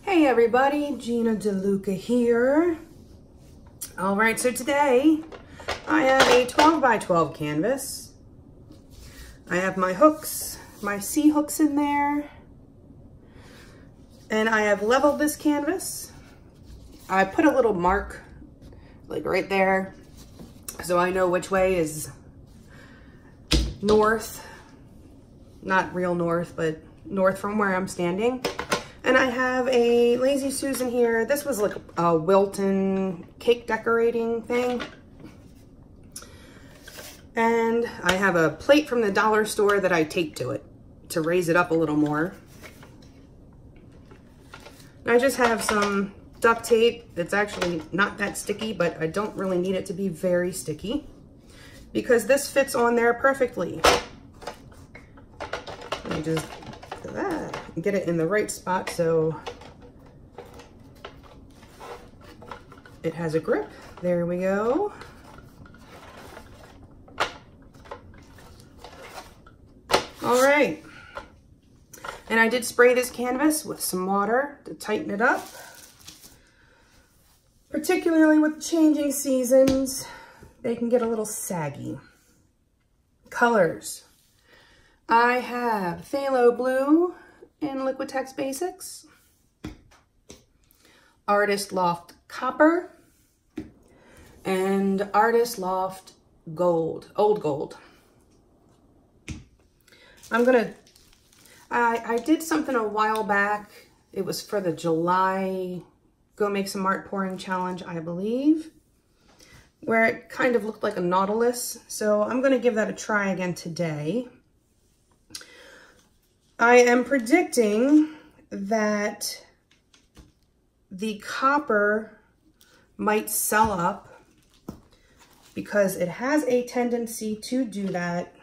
Hey everybody, Gina DeLuca here. All right, so today I have a 12 by 12 canvas. I have my hooks, my C hooks in there, and I have leveled this canvas. I put a little mark like right there so I know which way is north, not real north, but north from where I'm standing. And I have a Lazy Susan here. This was like a Wilton cake decorating thing. And I have a plate from the dollar store that I taped to it to raise it up a little more. And I just have some duct tape. It's actually not that sticky, but I don't really need it to be very sticky because this fits on there perfectly. Let me just do that. Get it in the right spot so it has a grip. There we go. All right. And I did spray this canvas with some water to tighten it up. Particularly with changing seasons, they can get a little saggy. Colors. I have Phthalo Blue in Liquitex Basics, Artist Loft Copper, and Artist Loft Gold, Old Gold. I did something a while back. It was for the July Go Make Some Art Pouring Challenge, I believe, where it kind of looked like a Nautilus. So I'm gonna give that a try again today. I am predicting that the copper might sell up because it has a tendency to do that,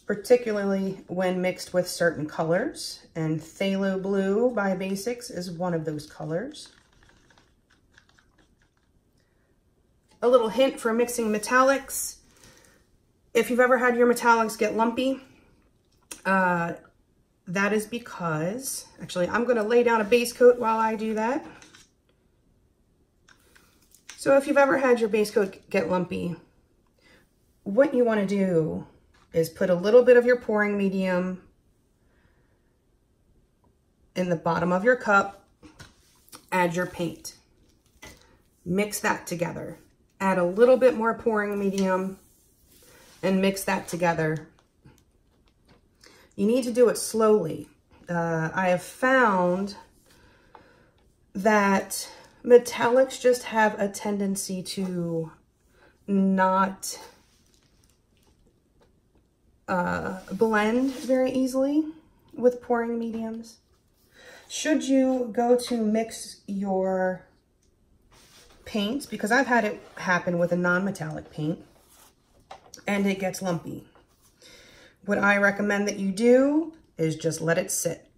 particularly when mixed with certain colors. And Phthalo Blue by Basics is one of those colors. A little hint for mixing metallics. If you've ever had your metallics get lumpy, that is because, actually, I'm going to lay down a base coat while I do that. So if you've ever had your base coat get lumpy, what you want to do is put a little bit of your pouring medium in the bottom of your cup, add your paint, mix that together, add a little bit more pouring medium, and mix that together. You need to do it slowly. I have found that metallics just have a tendency to not blend very easily with pouring mediums. Should you go to mix your paints, because I've had it happen with a non-metallic paint, and it gets lumpy. What I recommend that you do is just let it sit.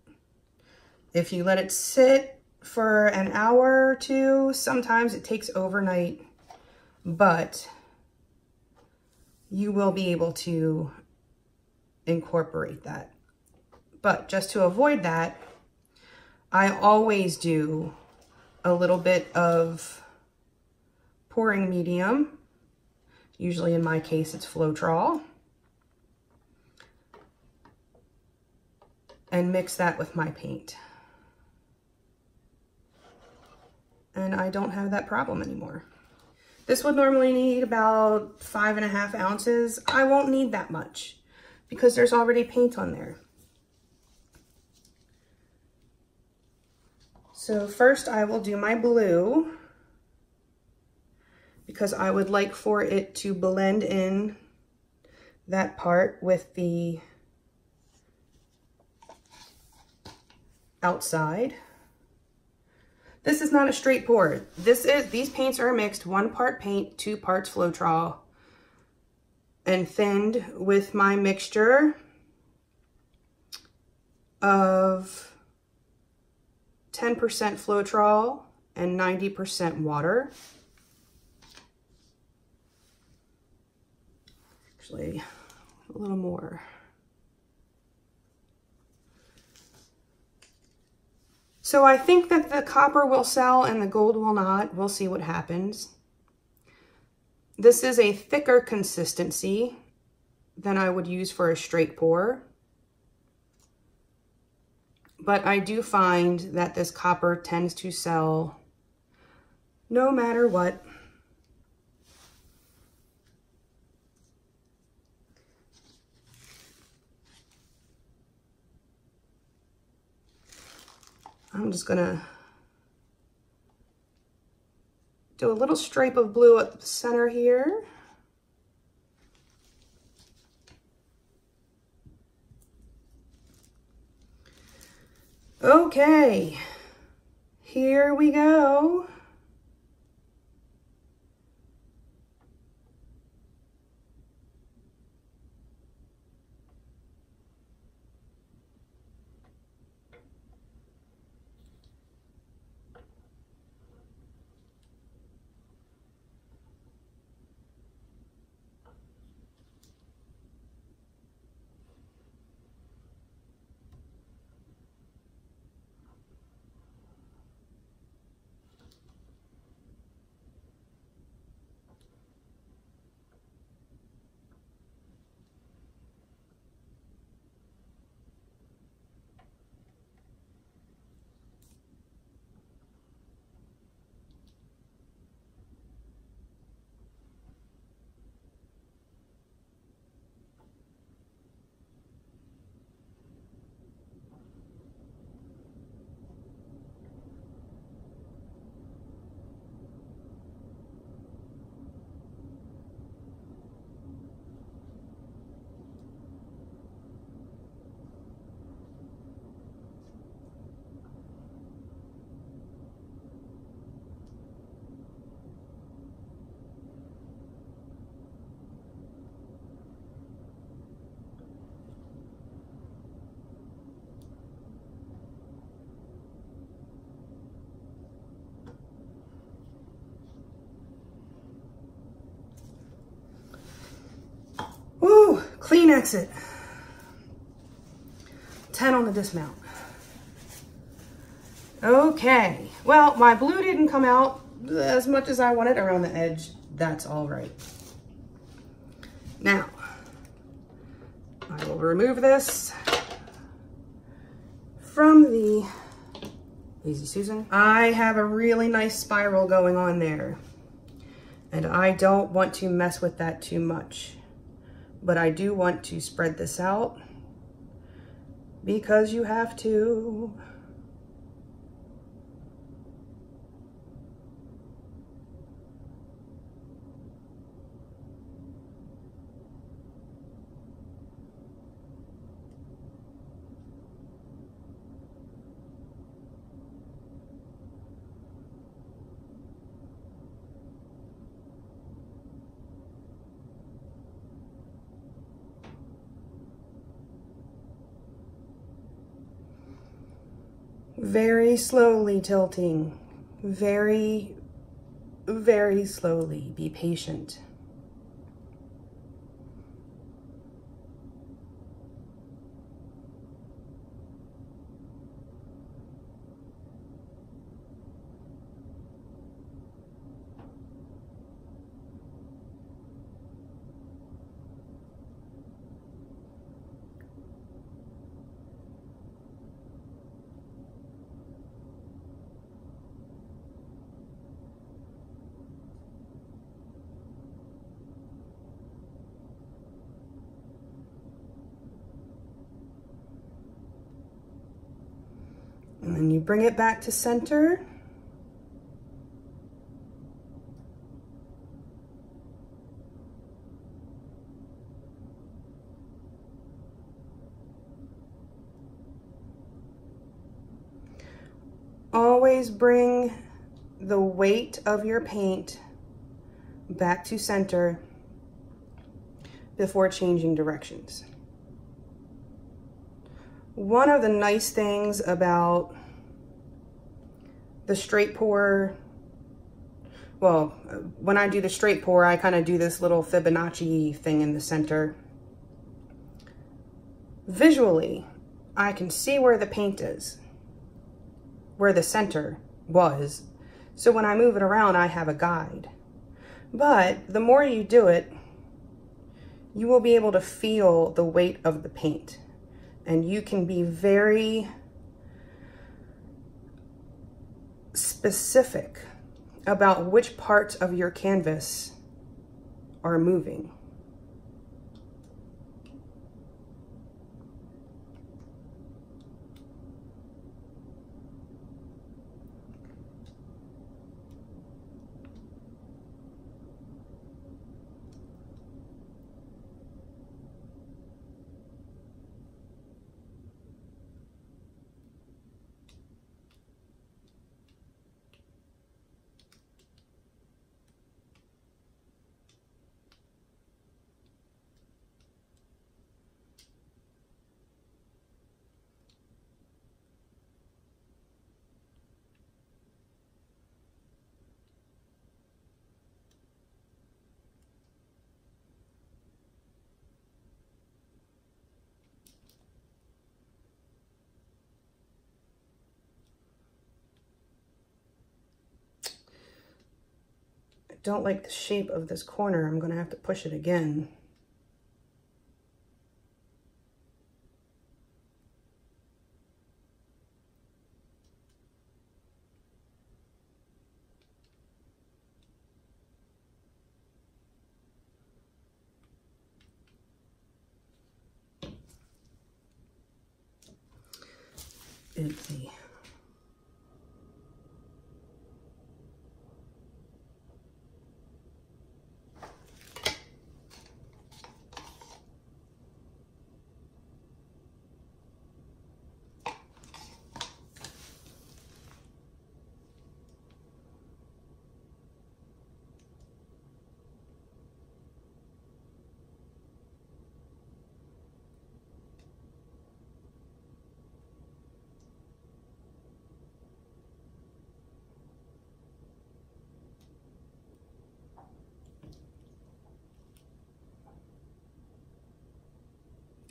If you let it sit for an hour or two, sometimes it takes overnight, but you will be able to incorporate that. But just to avoid that, I always do a little bit of pouring medium. Usually in my case, it's Floetrol. And mix that with my paint. And I don't have that problem anymore. This would normally need about 5.5 ounces. I won't need that much because there's already paint on there. So first I will do my blue because I would like for it to blend in that part with the outside. This is not a straight pour. These paints are mixed 1 part paint, 2 parts Floetrol, and thinned with my mixture of 10% Floetrol and 90% water. Actually, a little more. So I think that the copper will sell and the gold will not. We'll see what happens. This is a thicker consistency than I would use for a straight pour. But I do find that this copper tends to sell no matter what. I'm just gonna do a little stripe of blue at the center here. Okay, here we go. Woo, clean exit. 10 on the dismount. Okay, well, my blue didn't come out as much as I wanted around the edge. That's all right. Now, I will remove this from the Lazy Susan. I have a really nice spiral going on there, and I don't want to mess with that too much. But I do want to spread this out because you have to. Very slowly tilting, very, very slowly. Be patient. And then you bring it back to center. Always bring the weight of your paint back to center before changing directions. One of the nice things about the straight pour, well, when I do the straight pour, I kind of do this little Fibonacci thing in the center. Visually, I can see where the paint is. where the center was. So when I move it around, I have a guide. But the more you do it, you will be able to feel the weight of the paint. And you can be very specific about which parts of your canvas are moving. Don't like the shape of this corner. I'm going to have to push it again. Oopsie.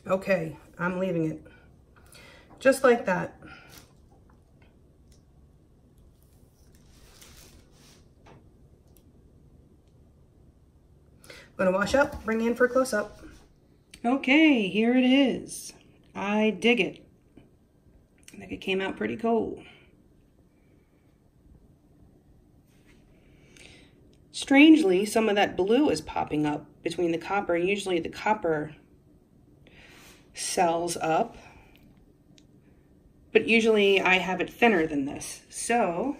Okay, I'm leaving it just like that. I'm gonna wash up, bring in for a close-up. Okay, here it is. I dig it. I think it came out pretty cool. Strangely, some of that blue is popping up between the copper. Usually the copper sells up, but usually I have it thinner than this. So,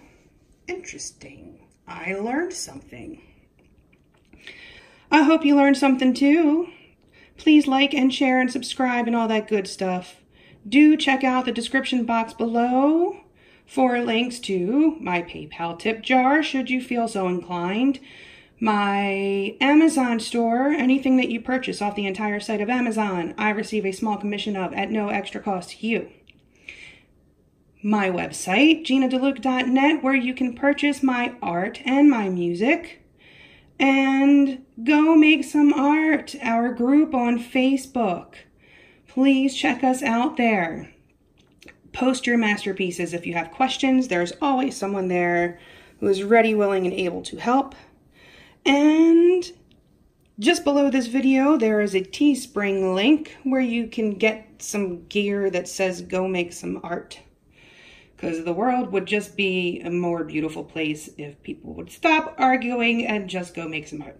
interesting. I learned something. I hope you learned something too. Please like and share and subscribe and all that good stuff. Do check out the description box below for links to my PayPal tip jar, should you feel so inclined, my Amazon store, anything that you purchase off the entire site of Amazon, I receive a small commission of at no extra cost to you. My website, GinaDeLuca.net, where you can purchase my art and my music. And go make some art, our group on Facebook. Please check us out there. Post your masterpieces if you have questions. There's always someone there who is ready, willing, and able to help. And just below this video, there is a Teespring link where you can get some gear that says go make some art. Because the world would just be a more beautiful place if people would stop arguing and just go make some art.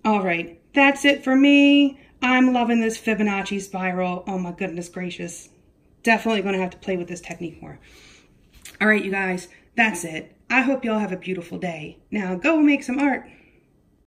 All right, that's it for me. I'm loving this Fibonacci spiral. Oh my goodness gracious. Definitely going to have to play with this technique more. All right, you guys, that's it. I hope y'all have a beautiful day. Now go make some art.